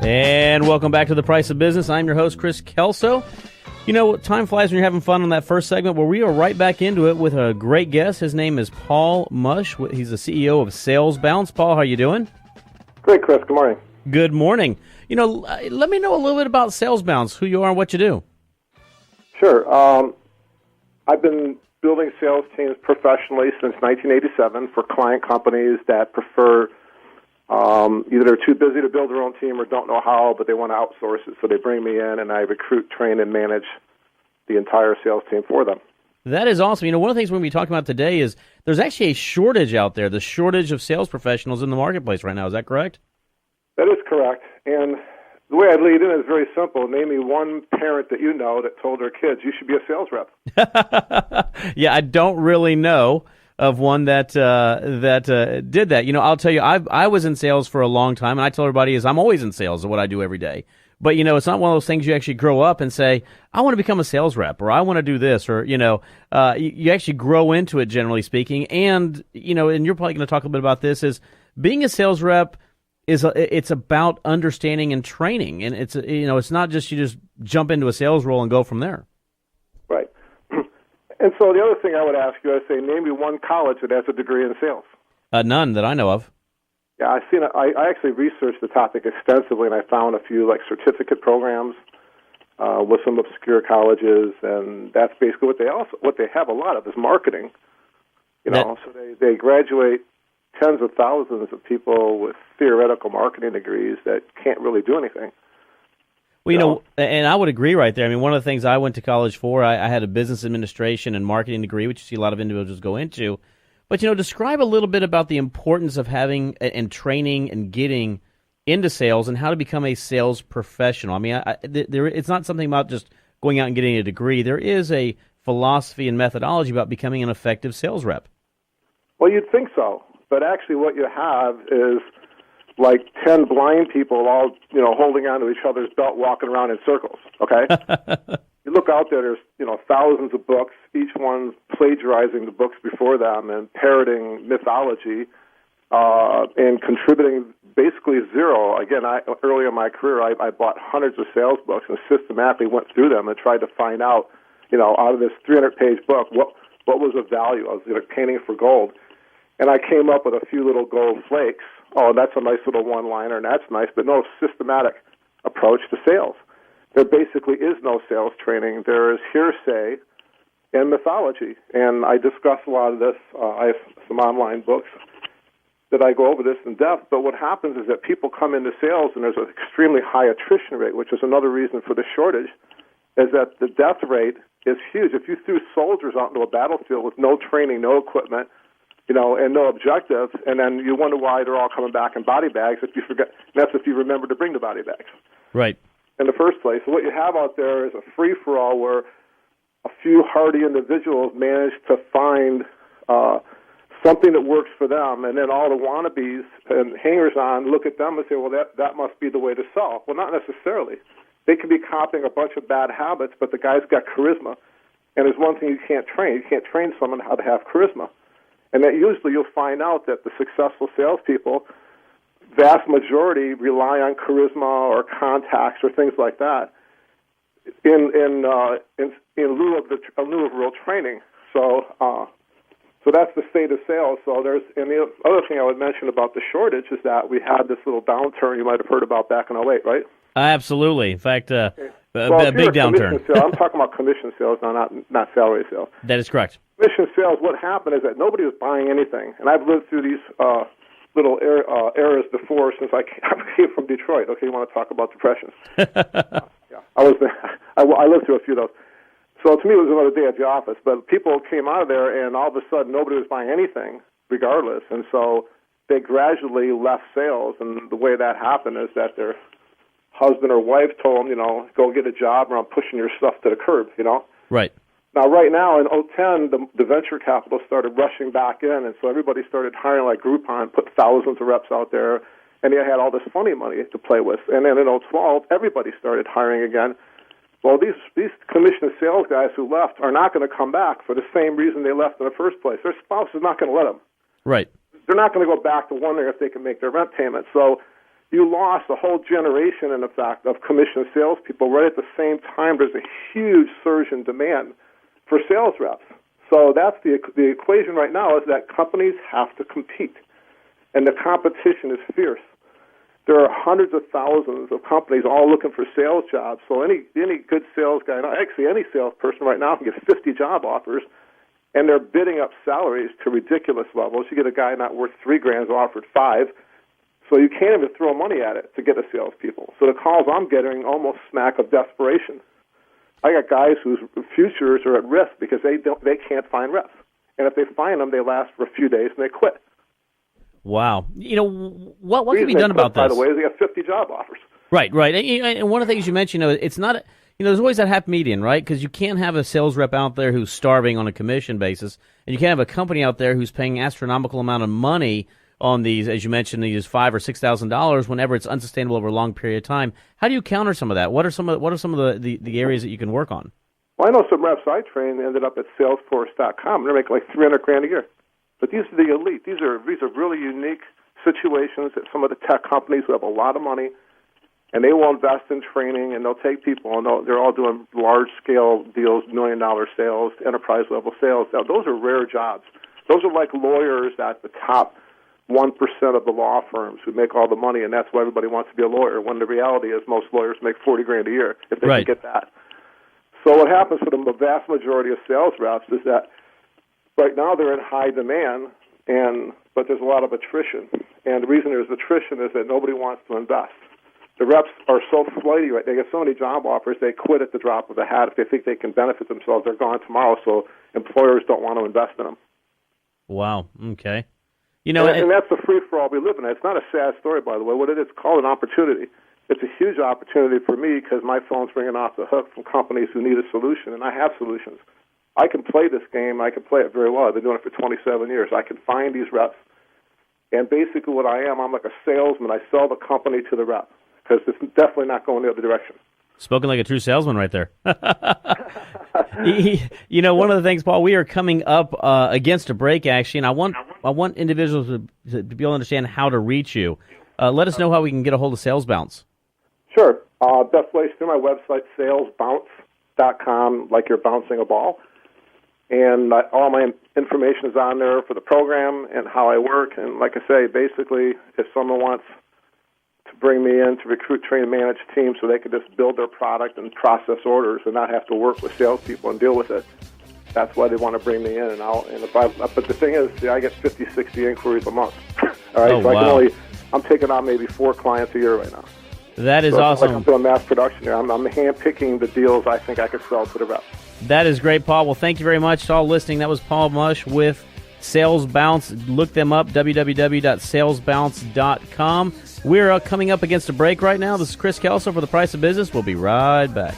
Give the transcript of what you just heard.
And welcome back to The Price of Business. I'm your host, Chris Kelso. You know, time flies when you're having fun on that first segment, where we are right back into it with a great guest. His name is Paul Mush. He's the CEO of Sales Bounce. Paul, how are you doing? Great, Chris. Good morning. Good morning. You know, let me know a little bit about Sales Bounce, who you are and what you do. Sure. I've been building sales teams professionally since 1987 for client companies that prefer either they're too busy to build their own team or don't know how, but they want to outsource it. So they bring me in, and I recruit, train, and manage the entire sales team for them. That is awesome. You know, one of the things we're going to be talking about today is there's actually a shortage out there, the shortage of sales professionals in the marketplace right now. Is that correct? That is correct. And the way I lead in is very simple. Name me one parent that you know that told their kids, you should be a sales rep. Yeah, I don't really know of one that did that. You know, I'll tell you, I was in sales for a long time, and I tell everybody I'm always in sales of what I do every day. But, you know, it's not one of those things you actually grow up and say, I want to become a sales rep, or I want to do this, or, you know, you actually grow into it, generally speaking. And, you know, and you're probably going to talk a little bit about this, is being a sales rep it's about understanding and training. And it's, you know, it's not just you just jump into a sales role and go from there. Right. And so the other thing I would ask you, I'd say, name me one college that has a degree in sales. None that I know of. Yeah, I've seen it. I actually researched the topic extensively, and I found a few like certificate programs with some obscure colleges, and that's basically what they have a lot of is marketing. You know, so they graduate tens of thousands of people with theoretical marketing degrees that can't really do anything. Well, you know, and I would agree right there. I mean, one of the things I went to college for, I had a business administration and marketing degree, which you see a lot of individuals go into. But, you know, describe a little bit about the importance of having and training and getting into sales and how to become a sales professional. I mean, it's not something about just going out and getting a degree. There is a philosophy and methodology about becoming an effective sales rep. Well, you'd think so. But actually what you have is like 10 blind people all, you know, holding onto each other's belt, walking around in circles, okay? You look out there's, you know, thousands of books, each one plagiarizing the books before them and parroting mythology and contributing basically zero. Again, early in my career, I bought hundreds of sales books and systematically went through them and tried to find out, you know, out of this 300-page book, what was of value. I was, you know, painting for gold. And I came up with a few little gold flakes. Oh, that's a nice little one-liner, and that's nice, but no systematic approach to sales. There basically is no sales training. There is hearsay and mythology, and I discuss a lot of this. I have some online books that I go over this in depth, but what happens is that people come into sales, and there's an extremely high attrition rate, which is another reason for the shortage, is that the death rate is huge. If you threw soldiers out into a battlefield with no training, no equipment, you know, and no objective, and then you wonder why they're all coming back in body bags if you forget. That's if you remember to bring the body bags. Right. In the first place. So what you have out there is a free-for-all where a few hardy individuals manage to find something that works for them, and then all the wannabes and hangers-on look at them and say, well, that must be the way to sell. Well, not necessarily. They could be copying a bunch of bad habits, but the guy's got charisma. And there's one thing you can't train. You can't train someone how to have charisma. And that usually you'll find out that the successful salespeople, vast majority, rely on charisma or contacts or things like that in lieu of real training. So that's the state of sales. So and the other thing I would mention about the shortage is that we had this little downturn you might have heard about back in 2008, right? Absolutely. In fact, a big downturn. I'm talking about commission sales now, not salary sales. That is correct. Commission sales, what happened is that nobody was buying anything. And I've lived through these little eras before since I came from Detroit. Okay, you want to talk about depressions. Yeah, I lived through a few of those. So to me, it was another day at the office. But people came out of there, and all of a sudden, nobody was buying anything, regardless. And so they gradually left sales. And the way that happened is that their husband or wife told them, you know, go get a job or I'm pushing your stuff to the curb, you know? Right. Now, right now, in 2010, the venture capital started rushing back in, and so everybody started hiring like Groupon, put thousands of reps out there, and they had all this funny money to play with. And then in 2012, everybody started hiring again. Well, these commission sales guys who left are not going to come back for the same reason they left in the first place. Their spouse is not going to let them. Right. They're not going to go back to wondering if they can make their rent payments. So you lost a whole generation, in effect, of commissioned salespeople. Right at the same time, there's a huge surge in demand for sales reps. So that's the equation right now, is that companies have to compete, and the competition is fierce. There are hundreds of thousands of companies all looking for sales jobs. So any good sales guy, actually any salesperson right now can get 50 job offers, and they're bidding up salaries to ridiculous levels. You get a guy not worth $3,000 offered $5,000, so you can't even throw money at it to get the salespeople. So the calls I'm getting almost smack of desperation. I got guys whose futures are at risk because they can't find reps, and if they find them, they last for a few days and they quit. Wow. What can be done about this? By the way, they got 50 job offers. Right. And one of the things you mentioned, it's not, there's always that half median, right? Because you can't have a sales rep out there who's starving on a commission basis, and you can't have a company out there who's paying astronomical amount of money on these, as you mentioned, these $5,000 or $6,000 whenever it's unsustainable over a long period of time. How do you counter some of that? What are some of the areas that you can work on? Well, I know some reps I trained ended up at Salesforce.com, and they're making like $300,000 a year. But these are the elite. These are really unique situations that some of the tech companies who have a lot of money, and they will invest in training, and they'll take people, and they're all doing large-scale deals, million-dollar sales, enterprise-level sales. Now, those are rare jobs. Those are like lawyers at the top 1% of the law firms who make all the money, and that's why everybody wants to be a lawyer, when the reality is most lawyers make $40,000 a year if they can get that. So what happens for the vast majority of sales reps is that right now they're in high demand, but there's a lot of attrition. And the reason there's attrition is that nobody wants to invest. The reps are so flighty, right? They get so many job offers, they quit at the drop of a hat. If they think they can benefit themselves, they're gone tomorrow, so employers don't want to invest in them. Wow, okay. And that's the free-for-all we live in. It's not a sad story, by the way. What it is, called an opportunity. It's a huge opportunity for me because my phone's ringing off the hook from companies who need a solution, and I have solutions. I can play this game. I can play it very well. I've been doing it for 27 years. I can find these reps. And basically what I am, I'm like a salesman. I sell the company to the rep because it's definitely not going the other direction. Spoken like a true salesman right there. One of the things, Paul, we are coming up against a break, actually, and I want individuals to be able to understand how to reach you. Let us know how we can get a hold of Sales Bounce. Sure. Best way is through my website, salesbounce.com, like you're bouncing a ball. And all my information is on there for the program and how I work. And like I say, basically, if someone wants to bring me in to recruit, train, and manage teams so they can just build their product and process orders and not have to work with salespeople and deal with it, that's why they want to bring me in. But the thing is, I get 50, 60 inquiries a month. All right, oh, wow. I'm taking on maybe 4 clients a year right now. That is awesome. Like I'm doing mass production here. I'm hand-picking the deals I think I could sell to the reps. That is great, Paul. Well, thank you very much to all listening. That was Paul Mush with Sales Bounce. Look them up, www.salesbounce.com. We're coming up against a break right now. This is Chris Kelso for The Price of Business. We'll be right back.